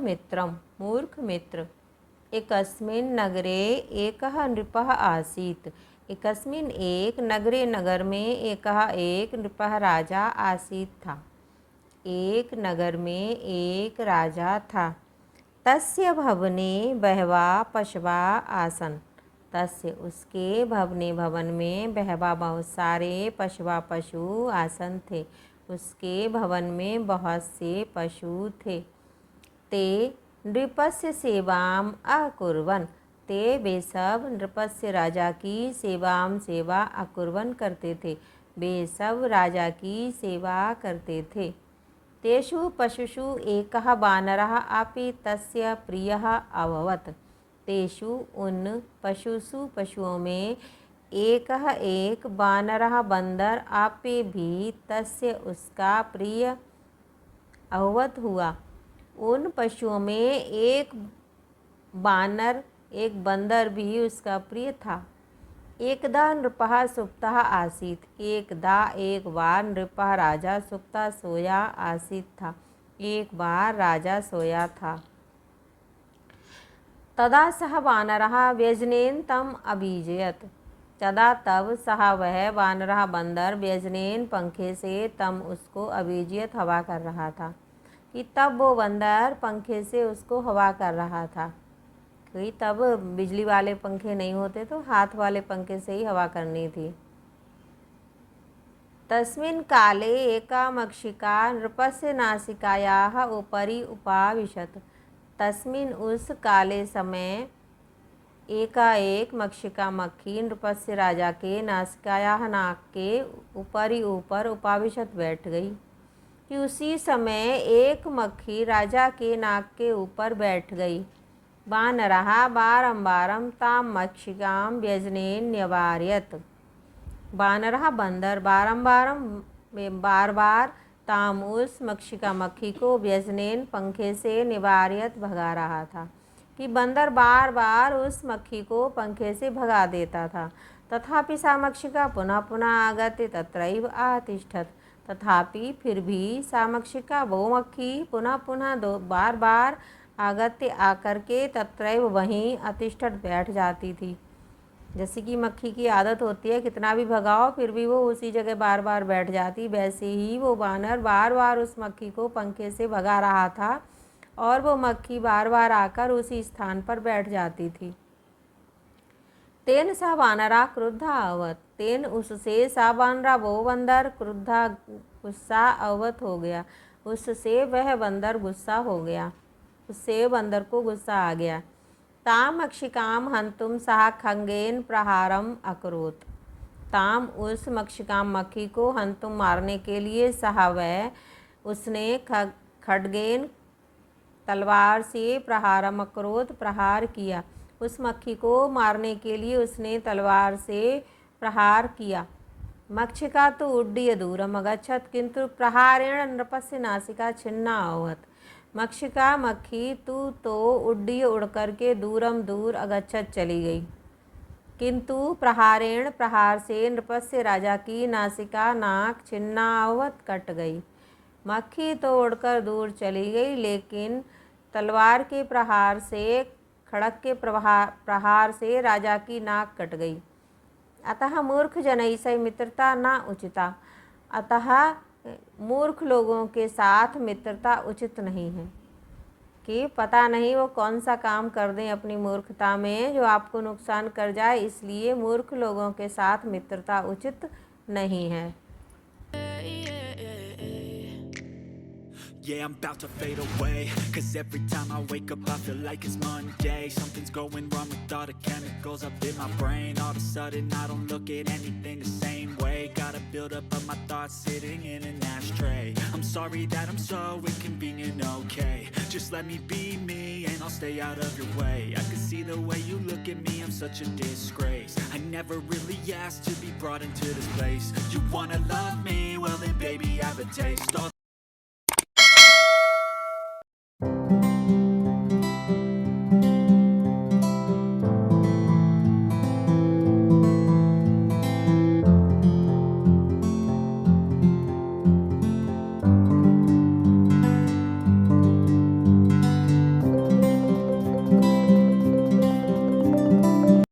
मित्रं मूर्ख मित्र। एकस्मिन् नगरे एकः नृपः आसीत्। एकस्मिन् एक नगरे नगर में एक नृपः राजा आसीत् था। एक नगर में एक राजा था। तस्य भवने बहवः पशवः आसन्। तस्य उसके भवन में बहवः बहुत सारे पशु आसन थे। उसके भवन में बहुत से पशु थे। ते नृपस्य सेवाम अकुर्वन्। ते वे सब नृपस्य राजा की सेवा अकुर्वन् करते थे। वे सब राजा की सेवा करते थे। तेषु पशुषु एकः वानरः अपि तस्य प्रियः अभवत्। तेषु उन पशुओं में एक वानरः बंदर अपि भी तस्य उसका प्रिय अभवत हुआ। उन पशुओं में एक बानर एक बंदर भी उसका प्रिय था। एकदा नृपः सुप्तः आसीत्। एकदा एक बार नृपः राजा सुप्ता सोया आसीत् था। एक बार राजा सोया था। तदा सः वानरः व्यजनेन तम अभिजयत। तदा तब सः वह वानरः बंदर व्यजनेन पंखे से तम उसको अभिजयत हवा कर रहा था। कि तब वो बंदर पंखे से उसको हवा कर रहा था। कि तब बिजली वाले पंखे नहीं होते तो हाथ वाले पंखे से ही हवा करनी थी। तस्मिन् काले एका मक्षिका नृपस्य नासिकायाः उपरि उपाविशत। तस्मिन् उस काले समय एकाएक मक्षिका मक्खी नृपस्य राजा के नासिकायाः नाक के ऊपर उपाविशत बैठ गई। कि उसी समय एक मक्खी राजा के नाक के ऊपर बैठ गई। वानरः बारंबारं तां मक्षिकां व्यजनेन न्यवारयत्। वानरः बंदर बार बार ताम उस मक्षिका मक्खी को व्यजनेन पंखे से निवार्यत भगा रहा था। कि बंदर बार बार उस मक्खी को पंखे से भगा देता था। तथापि सा मक्षिका पुनः पुनः आगत्य तत्रैव अतिष्ठत। तथापि फिर भी सा मक्षिका वो मक्खी पुनः पुनः बार बार आगत्य आकर के तत्रैव वहीं अतिष्ठत बैठ जाती थी। जैसे कि मक्खी की आदत होती है, कितना भी भगाओ फिर भी वो उसी जगह बार बार बैठ जाती, वैसे ही वो वानर बार बार उस मक्खी को पंखे से भगा रहा था और वो मक्खी बार बार आकर उसी स्थान पर बैठ जाती थी। तेन सा वानरा क्रुद्धा अवत। तेन उससे सा वानरा वो बंदर क्रुद्धा गुस्सा अवत हो गया। उससे वह बंदर गुस्सा हो गया। उससे बंदर को गुस्सा आ गया। ताम मक्षिकाम हंतुम सह खंगेन प्रहारम अकरोत। ताम उस मक्षिकाम मक्खी को हंतुम मारने के लिए सह वह उसने खड्गेन तलवार से प्रहारम अकरोत प्रहार किया। उस मक्खी को मारने के लिए उसने तलवार से प्रहार किया। मक्षिका तो उड्डीय दूरम अगच्छत किंतु प्रहारेण नृपस्य नासिका छिन्ना अभवत्। मक्षिका मक्खी तो उड्डीय उड़ करके दूर अगच्छत चली गई, किंतु प्रहारेण प्रहार से नृपस्य राजा की नासिका नाक छिन्ना अभवत् कट गई। मक्खी तो उड़कर दूर चली गई, लेकिन तलवार के प्रहार से खड़क के प्रहार से राजा की नाक कट गई। अतः मूर्ख जनैः मित्रता न उचिता। अतः मूर्ख लोगों के साथ मित्रता उचित नहीं है। कि पता नहीं वो कौन सा काम कर दें अपनी मूर्खता में जो आपको नुकसान कर जाए, इसलिए मूर्ख लोगों के साथ मित्रता उचित नहीं है। Yeah, I'm about to fade away, cause every time I wake up I feel like it's Monday. Something's going wrong with all the chemicals up in my brain. All of a sudden I don't look at anything the same way. Gotta build up of my thoughts sitting in an ashtray. I'm sorry that I'm so inconvenient, okay. Just let me be me and I'll stay out of your way. I can see the way you look at me, I'm such a disgrace. I never really asked to be brought into this place. You wanna love me? Well then baby, have a taste.